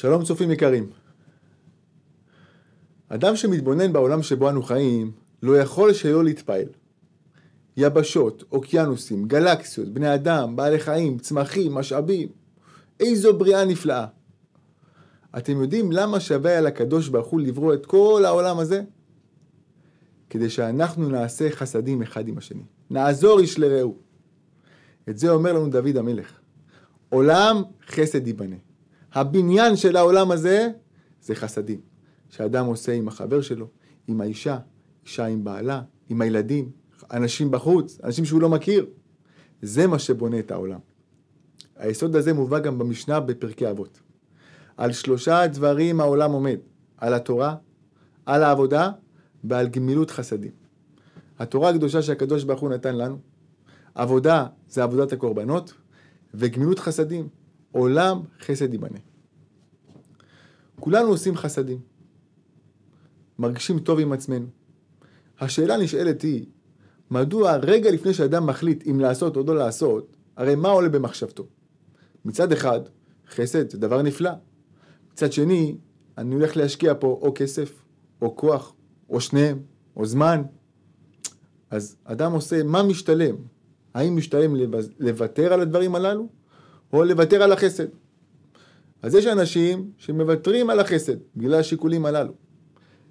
שלום צופים יקרים. אדם שמתבונן בעולם שבו אנו חיים, לא יכול שלא להתפעל. יבשות, אוקיינוסים, גלקסיות, בני אדם, בעלי חיים, צמחים, משאבים. איזו בריאה נפלאה. אתם יודעים למה שווה על הקדוש ברוך הוא לברוא את כל העולם הזה? כדי שאנחנו נעשה חסדים אחד עם השני. נעזור איש לרעהו. את זה אומר לנו דוד המלך. עולם חסד ייבנה. הבניין של העולם הזה זה חסדים. שאדם עושה עם החבר שלו, עם האישה, אישה עם בעלה, עם הילדים, אנשים בחוץ, אנשים שהוא לא מכיר. זה מה שבונה את העולם. היסוד הזה מובא גם במשנה בפרקי אבות. על 3 דברים העולם עומד. על התורה, על העבודה ועל גמילות חסדים. התורה הקדושה שהקדוש ברוך הוא נתן לנו. עבודה זה עבודת הקורבנות, וגמילות חסדים, עולם חסד ייבנה. כולנו עושים חסדים. מרגישים טוב עם עצמנו. השאלה נשאלת היא, מדוע רגע לפני שאדם מחליט אם לעשות או לא לעשות, הרי מה עולה במחשבתו? מצד אחד, חסד זה דבר נפלא. מצד שני, אני הולך להשקיע פה או כסף, או כוח, או שניהם, או זמן. אז אדם עושה מה משתלם? האם משתלם לוותר על הדברים הללו, או לוותר על החסד? אז יש אנשים שמוותרים על החסד, בגלל השיקולים הללו.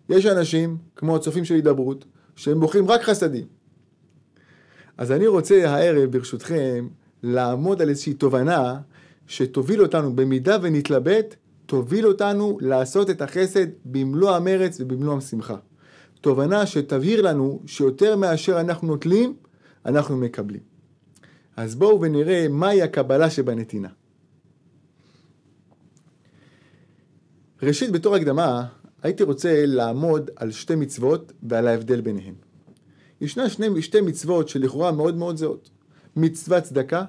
יש אנשים, כמו הצופים של הידברות, שהם בוחרים רק חסדים. אז אני רוצה הערב, ברשותכם, לעמוד על איזושהי תובנה, שתוביל אותנו, במידה ונתלבט, תוביל אותנו לעשות את החסד במלוא המרץ ובמלוא השמחה. תובנה שתבהיר לנו שיותר מאשר אנחנו נוטלים, אנחנו מקבלים. אז בואו ונראה מהי הקבלה שבנתינה. ראשית, בתור הקדמה, הייתי רוצה לעמוד על 2 מצוות ועל ההבדל ביניהן. ישנה 2 מצוות שלכאורה מאוד מאוד זהות. מצוות צדקה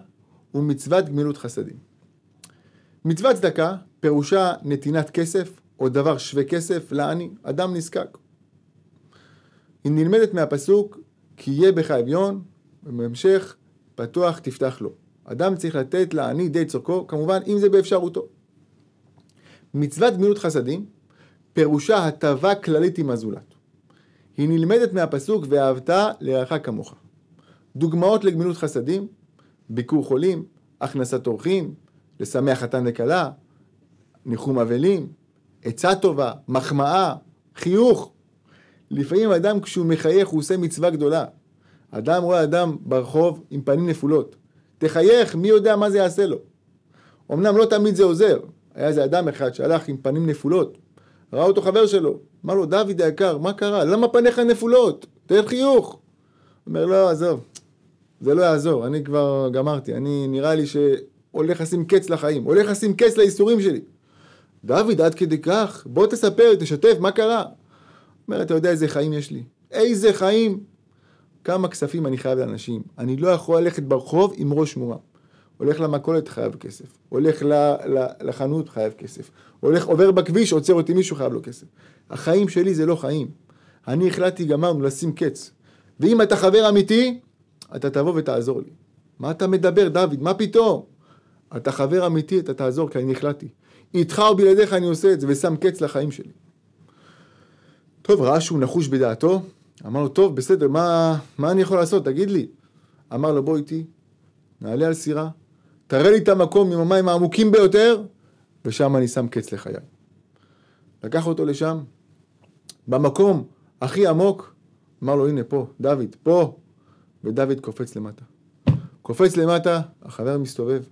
ומצוות גמילות חסדים. מצוות צדקה פירושה נתינת כסף או דבר שווה כסף לעני, אדם נזקק. היא נלמדת מהפסוק, כי יהיה בך אביון, ובהמשך פתוח תפתח לו. אדם צריך לתת לעני די צורכו, כמובן אם זה באפשרותו. מצוות גמילות חסדים פירושה הטבה כללית עם הזולת. היא נלמדת מהפסוק ואהבת לרעך כמוך. דוגמאות לגמילות חסדים, ביקור חולים, הכנסת אורחים, לשמח חתן וכלה, ניחום אבלים, עצה טובה, מחמאה, חיוך. לפעמים אדם כשהוא מחייך הוא עושה מצווה גדולה. אדם רואה אדם ברחוב עם פנים נפולות. תחייך, מי יודע מה זה יעשה לו. אמנם לא תמיד זה עוזר. היה איזה אדם אחד שהלך עם פנים נפולות. ראה אותו חבר שלו. אמר לו, דוד היקר, מה קרה? למה פניך נפולות? תן חיוך. אומר, לא, עזוב. זה לא יעזור. אני כבר גמרתי. נראה לי שהולך לשים קץ לחיים. הולך לשים קץ לאיסורים שלי. דוד, עד כדי כך? בוא תספר, תשתף, מה קרה? אומר, אתה יודע איזה חיים יש לי? איזה חיים? כמה כספים אני חייב לאנשים. אני לא יכול ללכת ברחוב עם ראש מורם. הולך למכולת חייב כסף. הולך לחנות חייב כסף. עובר בכביש, עוצר אותי מישהו חייב לו כסף. החיים שלי זה לא חיים. אני החלטתי גמרנו לשים קץ. ואם אתה חבר אמיתי, אתה תבוא ותעזור לי. מה אתה מדבר דוד? מה פתאום? אתה חבר אמיתי, אתה תעזור כי אני החלטתי. איתך או בלעדיך אני עושה את זה ושם קץ לחיים שלי. טוב, ראה שהוא נחוש בדעתו. אמר לו, טוב, בסדר, מה אני יכול לעשות? תגיד לי. אמר לו, בוא איתי, נעלה על סירה, תראה לי את המקום עם המים העמוקים ביותר, ושם אני שם קץ לחיי. לקח אותו לשם, במקום הכי עמוק, אמר לו, הנה פה, דוד, פה, ודוד קופץ למטה. קופץ למטה, החבר מסתובב,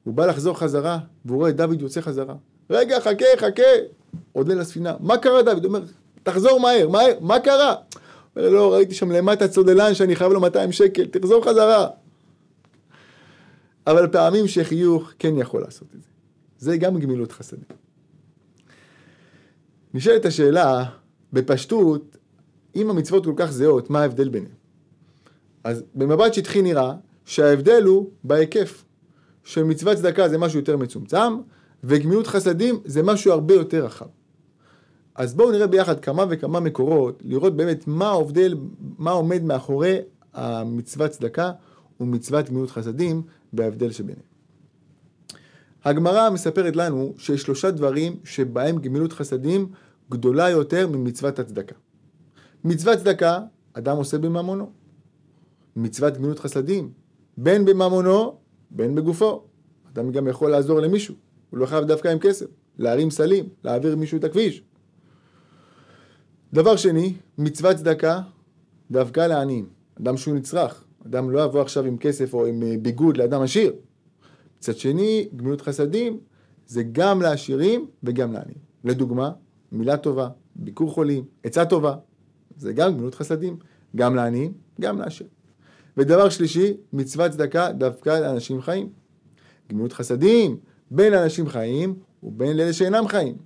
הוא בא לחזור חזרה, והוא רואה דוד יוצא חזרה. רגע, חכה, עולה לספינה, מה קרה דוד? הוא אומר, תחזור מהר, מה קרה? הוא אומר, לא, ראיתי שם למטה צוללן שאני חייב לו 200 שקל, תחזור חזרה. אבל פעמים שחיוך כן יכול לעשות את זה. זה גם גמילות חסדים. נשאלת השאלה, בפשטות, אם המצוות כל כך זהות, מה ההבדל ביניהם? אז במבט שטחי נראה שההבדל הוא בהיקף. שמצוות צדקה זה משהו יותר מצומצם, וגמילות חסדים זה משהו הרבה יותר רחב. אז בואו נראה ביחד כמה וכמה מקורות, לראות באמת מה עומד מאחורי המצוות צדקה ומצוות גמילות חסדים בהבדל שביניהם. הגמרא מספרת לנו שיש 3 דברים שבהם גמילות חסדים גדולה יותר ממצוות הצדקה. מצוות צדקה, אדם עושה בממונו. מצוות גמילות חסדים, בין בממונו, בין בגופו. אדם גם יכול לעזור למישהו, הוא לא חייב דווקא עם כסף, להרים סלים, להעביר מישהו את הכביש. דבר שני, מצוות צדקה, דווקא לעניים. אדם שהוא נצרך, אדם לא יבוא עכשיו עם כסף או עם ביגוד לאדם עשיר. מצד שני, גמילות חסדים, זה גם לעשירים וגם לעניים. לדוגמה, מילה טובה, ביקור חולים, עצה טובה, זה גם גמילות חסדים, גם לעניים, גם לעשירים. ודבר שלישי, מצוות צדקה דווקא לאנשים חיים. גמילות חסדים בין אנשים חיים ובין לאלה שאינם חיים.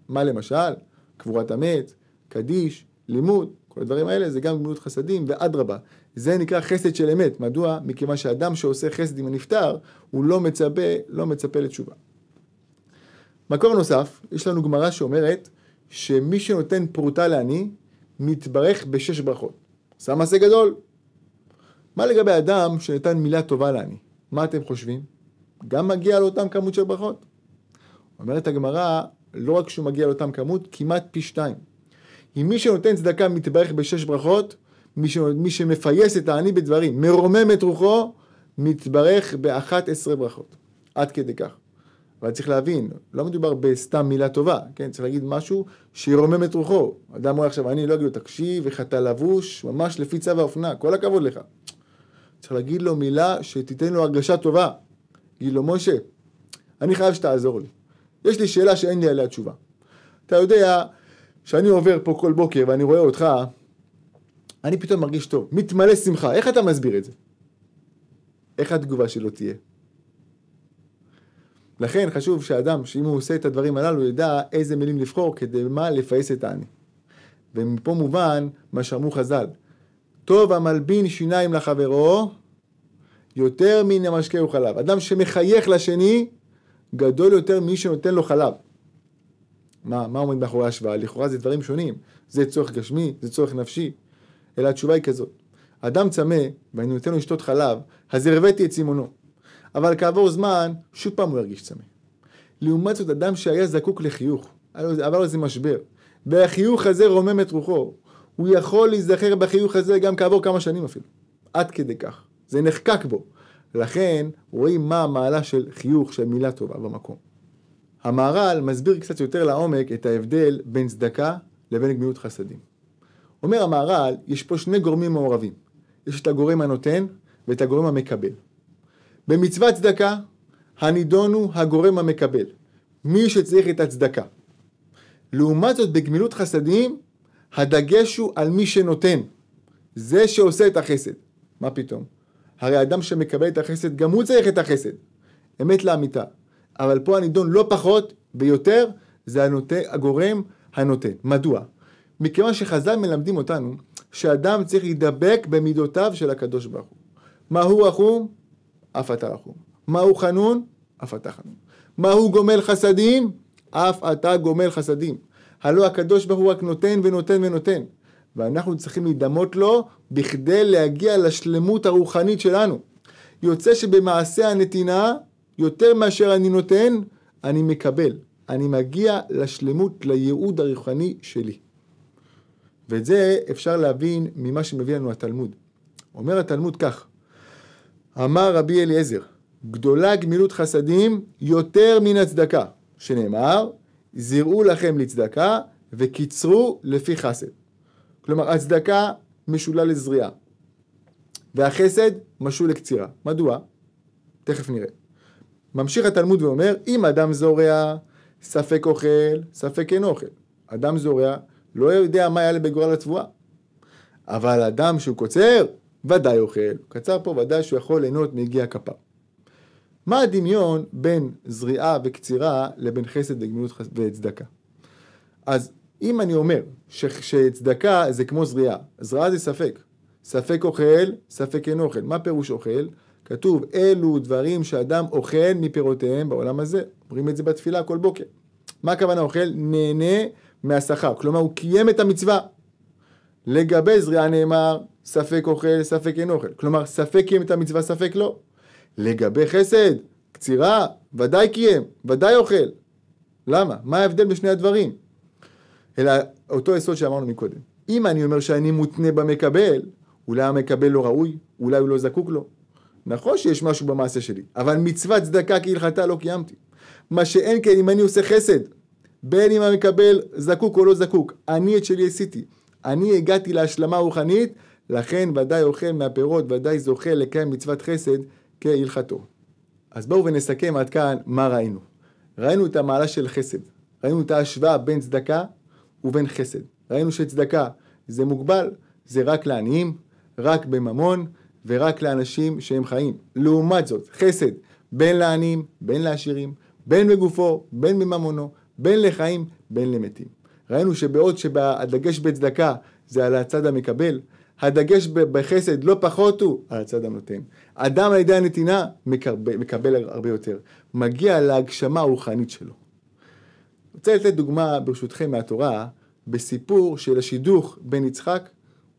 מה למשל? קבורת המת, קדיש, לימוד, כל הדברים האלה זה גם גמילות חסדים, ואדרבה, זה נקרא חסד של אמת. מדוע? מכיוון שאדם שעושה חסד עם הנפטר, הוא לא מצפה לתשובה. מקור נוסף, יש לנו גמרא שאומרת שמי שנותן פרוטה לעני, מתברך ב6 ברכות. עשה מעשה גדול. מה לגבי אדם שנתן מילה טובה לעני? מה אתם חושבים? גם מגיע לאותם כמות של ברכות? אומרת הגמרא, לא רק שהוא מגיע לאותם כמות, כמעט פי 2. אם מי שנותן צדקה מתברך ב6 ברכות, מי שמפייס את העני בדברים, מרומם את רוחו, מתברך ב11 ברכות. עד כדי כך. אבל צריך להבין, לא מדובר בסתם מילה טובה, כן? צריך להגיד משהו שירומם את רוחו. אדם אומר עכשיו, אני לא אגיד לו, תקשיב, איך אתה לבוש, ממש לפי צו האופנה, כל הכבוד לך. צריך להגיד לו מילה שתיתן לו הרגשה טובה.גיד לו, משה, אני חייב שתעזור לי. יש לי שאלה שאין לי עליה תשובה. אתה יודע שאני עובר פה כל בוקר ואני רואה אותך, אני פתאום מרגיש טוב, מתמלא שמחה. איך אתה מסביר את זה? איך התגובה שלו תהיה? לכן חשוב שהאדם, שאם הוא עושה את הדברים הללו, ידע איזה מילים לבחור כדי מה לפייס את העני. ומפה מובן מה שאמרו חז"ל, טוב המלבין שיניים לחברו, יותר מן המשקה הוא חלב. אדם שמחייך לשני, גדול יותר מי שנותן לו חלב. מה עומד מאחורי השוואה? לכאורה זה דברים שונים. זה צורך גשמי, זה צורך נפשי. אלא התשובה היא כזאת. אדם צמא, ואני נותן לו לשתות חלב, אז הרוויתי את סימונו. אבל כעבור זמן, שוב פעם הוא ירגיש צמא. לעומת זאת, אדם שהיה זקוק לחיוך, עבר לו איזה משבר, והחיוך הזה רומם את רוחו, הוא יכול להיזכר בחיוך הזה גם כעבור כמה שנים אפילו. עד כדי כך. זה נחקק בו. לכן, רואים מה המעלה של חיוך, של מילה טובה במקום. המהר"ל מסביר קצת יותר לעומק את ההבדל בין צדקה לבין גמילות חסדים. אומר המהר"ל, יש פה 2 גורמים מעורבים. יש את הגורם הנותן ואת הגורם המקבל. במצוות צדקה, הנידון הוא הגורם המקבל. מי שצריך את הצדקה. לעומת זאת, בגמילות חסדים, הדגש הוא על מי שנותן. זה שעושה את החסד. מה פתאום? הרי האדם שמקבל את החסד, גם הוא צריך את החסד. אמת לאמיתה. אבל פה הנידון לא פחות ויותר, זה הגורם הנותן. מדוע? מכיוון שחז"ל מלמדים אותנו, שאדם צריך להידבק במידותיו של הקדוש ברוך הוא. מהו רחום? אף אתה רחום. מהו חנון? אף אתה חנון. מהו גומל חסדים? אף אתה גומל חסדים. הלא הקדוש ברוך הוא רק נותן ונותן ונותן. ואנחנו צריכים להידמות לו בכדי להגיע לשלמות הרוחנית שלנו. יוצא שבמעשה הנתינה, יותר מאשר אני נותן, אני מקבל. אני מגיע לשלמות, לייעוד הרוחני שלי. ואת זה אפשר להבין ממה שמביא לנו התלמוד. אומר התלמוד כך, אמר רבי אליעזר, גדולה גמילות חסדים יותר מן הצדקה, שנאמר, זירעו לכם לצדקה וקיצרו לפי חסד. כלומר, הצדקה משולה לזריעה, והחסד משול לקצירה. מדוע? תכף נראה. ממשיך התלמוד ואומר, אם אדם זורע, ספק אוכל, ספק אין אוכל. אדם זורע, לא יודע מה יעלה בגורל התבואה. אבל אדם שהוא קוצר, ודאי אוכל. קצר פה ודאי שהוא יכול ליהנות מיגיע כפיו. מה הדמיון בין זריעה וקצירה לבין חסד וגמילות וצדקה? אז אם אני אומר שצדקה זה כמו זריעה, זריעה זה ספק. ספק אוכל, ספק אין אוכל. מה פירוש אוכל? כתוב, אלו דברים שאדם אוכל מפירותיהם בעולם הזה. אומרים את זה בתפילה כל בוקר. מה הכוונה אוכל? נהנה מהשכר. כלומר, הוא קיים את המצווה. לגבי זריעה נאמר, ספק אוכל, ספק אין אוכל. כלומר, ספק קיים את המצווה, ספק לא. לגבי חסד, קצירה, ודאי קיים, ודאי אוכל. למה? מה ההבדל בשני הדברים? אלא אותו יסוד שאמרנו מקודם. אם אני אומר שאני מותנה במקבל, אולי המקבל לא ראוי, אולי הוא לא זקוק לו. נכון שיש משהו במעשה שלי, אבל מצוות צדקה כהלכתה לא קיימתי. מה שאין כן, אם אני עושה חסד, בין אם המקבל זקוק או לא זקוק, אני את שלי עשיתי. אני הגעתי להשלמה רוחנית, לכן ודאי אוכל מהפירות, ודאי זוכה לקיים מצוות חסד כהלכתו. אז בואו ונסכם עד כאן מה ראינו. ראינו את המעלה של חסד, ראינו את ההשוואה בין צדקה ובין חסד. ראינו שצדקה זה מוגבל, זה רק לעניים, רק בממון ורק לאנשים שהם חיים. לעומת זאת, חסד בין לעניים, בין לעשירים, בין בגופו, בין בממונו, בין לחיים, בין למתים. ראינו שבעוד שהדגש בצדקה זה על הצד המקבל, הדגש בחסד לא פחות הוא על הצד הנותן. אדם על ידי הנתינה מקבל הרבה יותר. מגיע להגשמה הרוחנית שלו. רוצה לתת דוגמה ברשותכם מהתורה, בסיפור של השידוך בין יצחק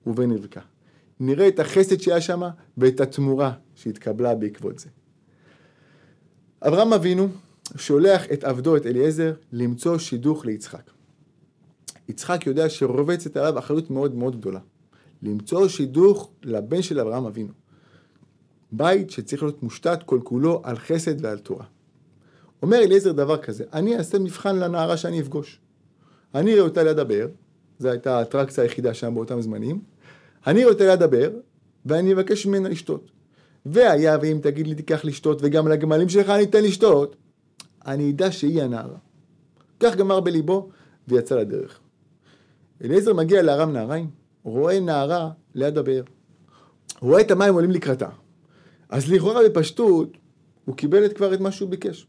ובין רבקה. נראה את החסד שהיה שם ואת התמורה שהתקבלה בעקבות זה. אברהם אבינו שולח את עבדו, את אליעזר, למצוא שידוך ליצחק. יצחק יודע שרובצת עליו אחריות מאוד מאוד גדולה. למצוא שידוך לבן של אברהם אבינו. בית שצריך להיות מושתת כל כולו על חסד ועל תורה. אומר אליעזר דבר כזה, אני אעשה מבחן לנערה שאני אפגוש. אני אראה אותה ליד הבאר, זו הייתה האטרקציה היחידה שם באותם זמנים, אני אראה אותה ליד הבאר, ואני אבקש ממנה לשתות. והיה ואם תגיד לי תיקח לשתות, וגם לגמלים שלך אני אתן לשתות, אני אדע שהיא הנערה. כך גמר בליבו, ויצא לדרך. אליעזר מגיע לארם נהריים, רואה נערה ליד הבאר. הוא רואה את המים עולים לקראתה. אז לכאורה בפשטות, הוא קיבל כבר את מה שהוא ביקש.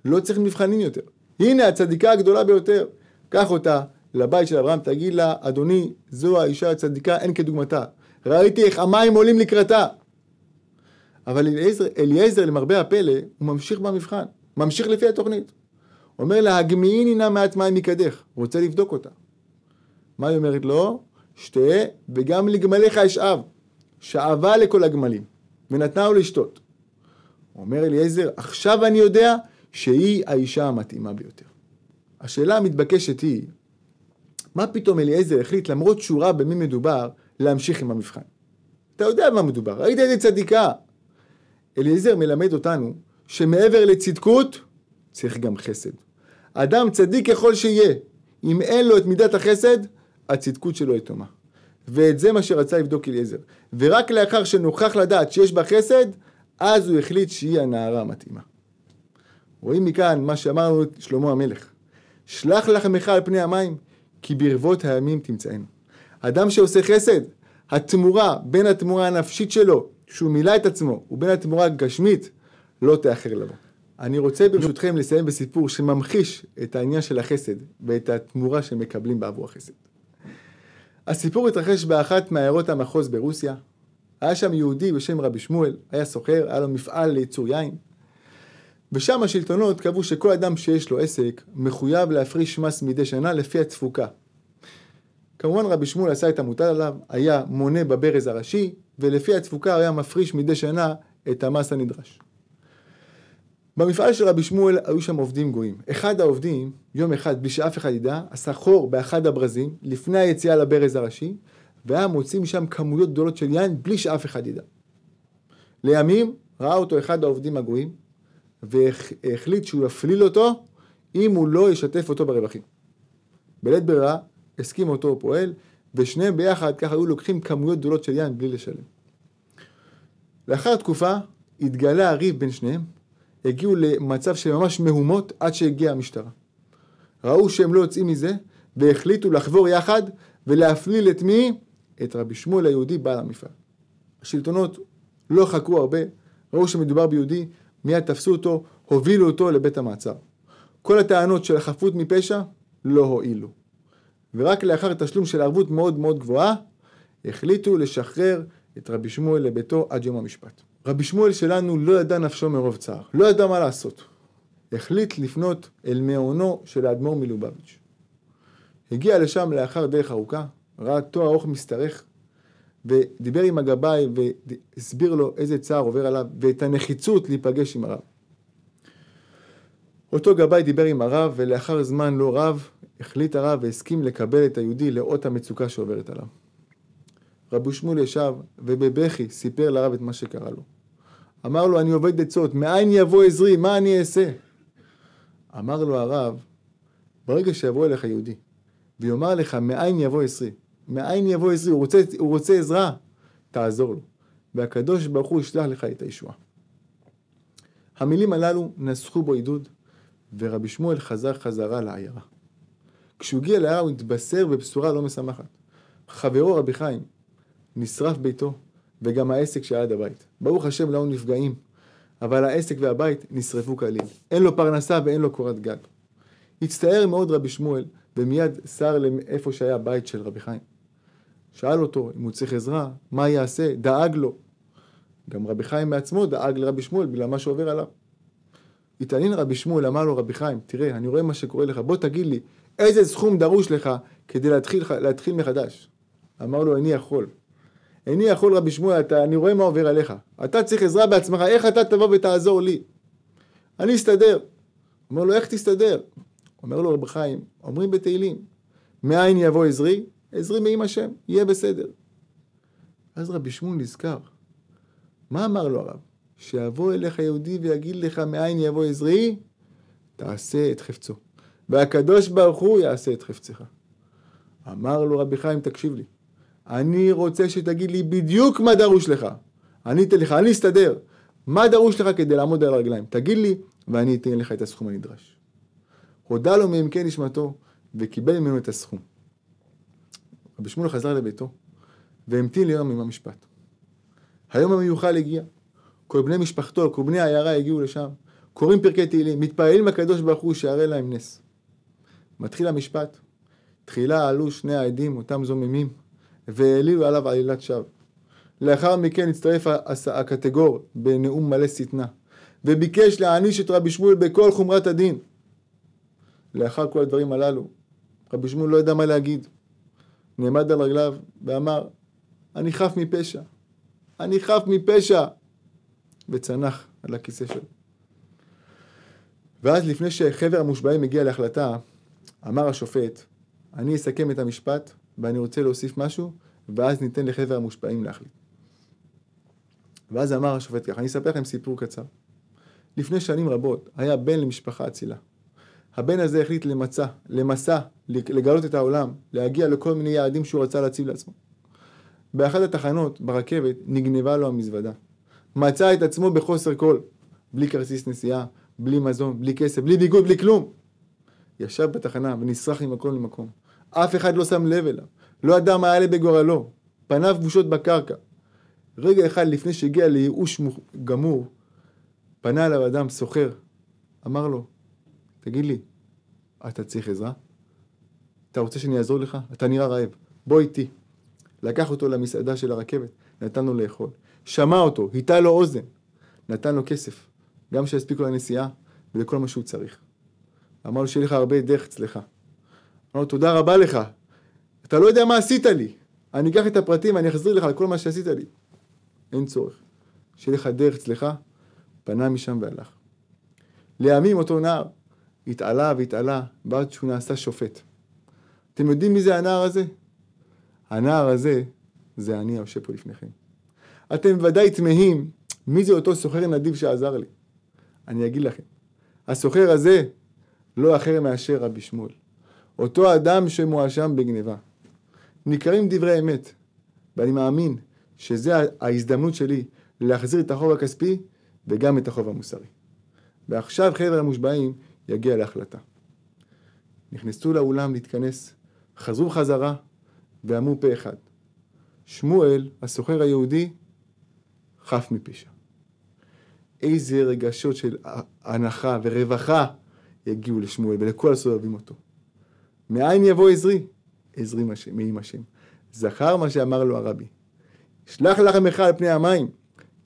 לא צריך מבחנים יותר. הנה הצדיקה הגדולה ביותר. קח אותה לבית של אברהם, תגיד לה, אדוני, זו האישה הצדיקה, אין כדוגמתה. ראיתי איך המים עולים לקראתה. אבל אליעזר, למרבה הפלא, הוא ממשיך במבחן. ממשיך לפי התוכנית. אומר לה, הגמיעיני נא מעט מים מקדך. הוא רוצה לבדוק אותה. מה היא אומרת לו? שתה, וגם לגמליך אשאב. שאבה לכל הגמלים. ונתנה לו לשתות. אומר אליעזר, עכשיו אני יודע שהיא האישה המתאימה ביותר. השאלה המתבקשת היא, מה פתאום אליעזר החליט, למרות שורה במי מדובר, להמשיך עם המבחן? אתה יודע מה מדובר, ראית איזה צדיקה. אליעזר מלמד אותנו, שמעבר לצדקות, צריך גם חסד. אדם צדיק ככל שיהיה, אם אין לו את מידת החסד, הצדקות שלו יתומה. ואת זה מה שרצה לבדוק אליעזר. ורק לאחר שנוכח לדעת שיש בה חסד, אז הוא החליט שהיא הנערה המתאימה. רואים מכאן מה שאמרנו שלמה המלך. שלח לחמך על פני המים, כי ברבות הימים תמצאנו. אדם שעושה חסד, התמורה, בין התמורה הנפשית שלו, שהוא מילא את עצמו, ובין התמורה הגשמית, לא תאחר לבוא. אני רוצה ברשותכם לסיים בסיפור שממחיש את העניין של החסד, ואת התמורה שמקבלים בעבור החסד. הסיפור התרחש באחת מעיירות המחוז ברוסיה. היה שם יהודי בשם רבי שמואל, היה סוחר, היה לו מפעל לייצור יין. ושם השלטונות קבעו שכל אדם שיש לו עסק מחויב להפריש מס מדי שנה לפי התפוקה. כמובן רבי שמואל עשה את המוטל עליו, היה מונה בברז הראשי, ולפי התפוקה היה מפריש מדי שנה את המס הנדרש. במפעל של רבי שמואל היו שם עובדים גויים. אחד העובדים, יום אחד בלי שאף אחד ידע, עשה חור באחד הברזים לפני היציאה לברז הראשי, והיה מוציא משם כמויות גדולות של יין בלי שאף אחד ידע. לימים ראה אותו אחד העובדים הגויים, והחליט שהוא יפליל אותו אם הוא לא ישתף אותו ברווחים. בלית ברירה הסכים אותו פועל, ושניהם ביחד ככה היו לוקחים כמויות גדולות של יין בלי לשלם. לאחר תקופה התגלה הריב בין שניהם, הגיעו למצב של ממש מהומות עד שהגיעה המשטרה. ראו שהם לא יוצאים מזה, והחליטו לחבור יחד ולהפליל את מי? את רבי שמואל היהודי בעל המפעל. השלטונות לא חכו הרבה, ראו שמדובר ביהודי, מיד תפסו אותו, הובילו אותו לבית המעצר. כל הטענות של החפות מפשע לא הועילו. ורק לאחר תשלום של ערבות מאוד מאוד גבוהה, החליטו לשחרר את רבי שמואל לביתו עד יום המשפט. רבי שמואל שלנו לא ידע נפשו מרוב צער, לא ידע מה לעשות. החליט לפנות אל מעונו של האדמו"ר מלובביץ'. הגיע לשם לאחר דרך ארוכה, ראה תואר ארוך משתרך, ודיבר עם הגבאי והסביר לו איזה צער עובר עליו, ואת הנחיצות להיפגש עם הרב. אותו גבאי דיבר עם הרב, ולאחר זמן לא רב, החליט הרב והסכים לקבל את היהודי לאות המצוקה שעוברת עליו. רבי שמואל ישב ובבכי סיפר לרב את מה שקרה לו. אמר לו, אני עובד עצות, מאין יבוא עזרי, מה אני אעשה? אמר לו הרב, ברגע שיבוא אליך יהודי, ויאמר לך, מאין יבוא עזרי, מאין יבוא עזרי, הוא רוצה עזרה, תעזור לו. והקדוש ברוך הוא ישלח לך את הישועה. המילים הללו נסחו בו עידוד, ורבי שמואל חזר חזרה לעיירה. כשהוא הגיע לעיירה הוא התבשר בבשורה לא משמחת. חברו רבי חיים נשרף ביתו, וגם העסק שעד הבית. ברוך השם לא נפגעים, אבל העסק והבית נשרפו כליל. אין לו פרנסה ואין לו קורת גג. הצטער מאוד רבי שמואל, ומיד שר לאיפה שהיה הבית של רבי חיים. שאל אותו אם הוא צריך עזרה, מה יעשה? דאג לו. גם רבי חיים מעצמו דאג לרבי שמואל בגלל מה שעובר עליו. התעניין רבי שמואל, אמר לו רבי חיים, תראה, אני רואה מה שקורה לך, בוא תגיד לי, איזה סכום דרוש לך כדי להתחיל מחדש? אמר לו, איני יכול רבי שמואל, אני רואה מה עובר עליך. אתה צריך עזרה בעצמך, איך אתה תבוא ותעזור לי? אני אסתדר. אומר לו, איך תסתדר? אומר לו רבי חיים, אומרים בתהילים, מאין יבוא עזרי? עזרי מעם השם, יהיה בסדר. אז רבי שמואל נזכר. מה אמר לו הרב? שיבוא אליך יהודי ויגיד לך מאין יבוא עזרי, תעשה את חפצו. והקדוש ברוך הוא יעשה את חפצך. אמר לו רבי חיים, תקשיב לי. אני רוצה שתגיד לי בדיוק מה דרוש לך. אני אתן לך, אני אסתדר. מה דרוש לך כדי לעמוד על הרגליים? תגיד לי, ואני אתן לך את הסכום הנדרש. הודה לו מעמקי נשמתו, וקיבל ממנו את הסכום. רבי שמואל חזר לביתו, והמתין ליום עם המשפט. היום המיוחל הגיע. כל בני משפחתו, כל בני העיירה הגיעו לשם. קוראים פרקי תהילים, מתפעלים הקדוש ברוך הוא שיראה להם נס. מתחיל המשפט. תחילה עלו שני העדים, אותם זוממים, והעלילו עליו עלילת שווא. לאחר מכן הצטרף הקטגור בנאום מלא שטנה, וביקש להעניש את רבי שמואל בכל חומרת הדין. לאחר כל הדברים הללו, רבי שמואל לא ידע מה להגיד. נעמד על רגליו ואמר, אני חף מפשע. אני חף מפשע. וצנח על הכיסא שלו. ואז לפני שחבר המושבעים הגיע להחלטה, אמר השופט, אני אסכם את המשפט, ואני רוצה להוסיף משהו, ואז ניתן לחבר המושבעים להחליט. ואז אמר השופט ככה, אני אספר לכם סיפור קצר. לפני שנים רבות, היה בן למשפחה אצילה. הבן הזה החליט למסע, לגלות את העולם, להגיע לכל מיני יעדים שהוא רצה להציב לעצמו. באחת התחנות, ברכבת, נגנבה לו המזוודה. מצא את עצמו בחוסר כל, בלי כרטיס נסיעה, בלי מזון, בלי כסף, בלי ביגוד, בלי כלום. ישב בתחנה ונשרח ממקום למקום. אף אחד לא שם לב אליו, לא ידע מה יעלה בגורלו, פניו גבושות בקרקע. רגע אחד לפני שהגיע לייאוש גמור, פנה אליו אדם סוחר, אמר לו, תגיד לי, אתה צריך עזרה? אתה רוצה שאני אעזור לך? אתה נראה רעב, בוא איתי. לקח אותו למסעדה של הרכבת, נתן לו לאכול. שמע אותו, היטה לו אוזן, נתן לו כסף, גם שיספיק לו לנסיעה ולכל מה שהוא צריך. אמר לו שיהיה לך הרבה דרך אצלך. אמר לו, תודה רבה לך, אתה לא יודע מה עשית לי, אני אקח את הפרטים ואני אחזיר לך על כל מה שעשית לי. אין צורך, שיהיה לך דרך אצלך, פנה משם והלך. לימים אותו נער התעלה והתעלה, ועד שהוא נעשה שופט. אתם יודעים מי זה הנער הזה? הנער הזה, זה אני היושב פה לפניכם. אתם ודאי תמהים, מי זה אותו סוחר נדיב שעזר לי? אני אגיד לכם, הסוחר הזה לא אחר מאשר רבי שמואל. אותו אדם שמואשם בגניבה. ניכרים דברי אמת, ואני מאמין שזה ההזדמנות שלי להחזיר את החוב הכספי וגם את החוב המוסרי. ועכשיו חבר המושבעים יגיע להחלטה. נכנסו לאולם להתכנס, חזרו חזרה ואמרו פה אחד. שמואל, הסוחר היהודי, חף מפשע. איזה רגשות של הנחה ורווחה יגיעו לשמואל ולכל הסובבים אותו. מאין יבוא עזרי? עזרי מעם השם. זכר מה שאמר לו הרבי. שלח לחמך על פני המים,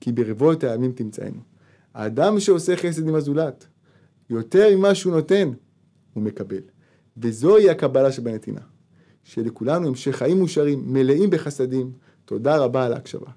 כי ברבות הימים תמצאנו. האדם שעושה חסד עם הזולת, יותר ממה שהוא נותן, הוא מקבל. וזוהי הקבלה שבנתינה. שלכולנו המשך חיים מאושרים, מלאים בחסדים. תודה רבה על ההקשבה.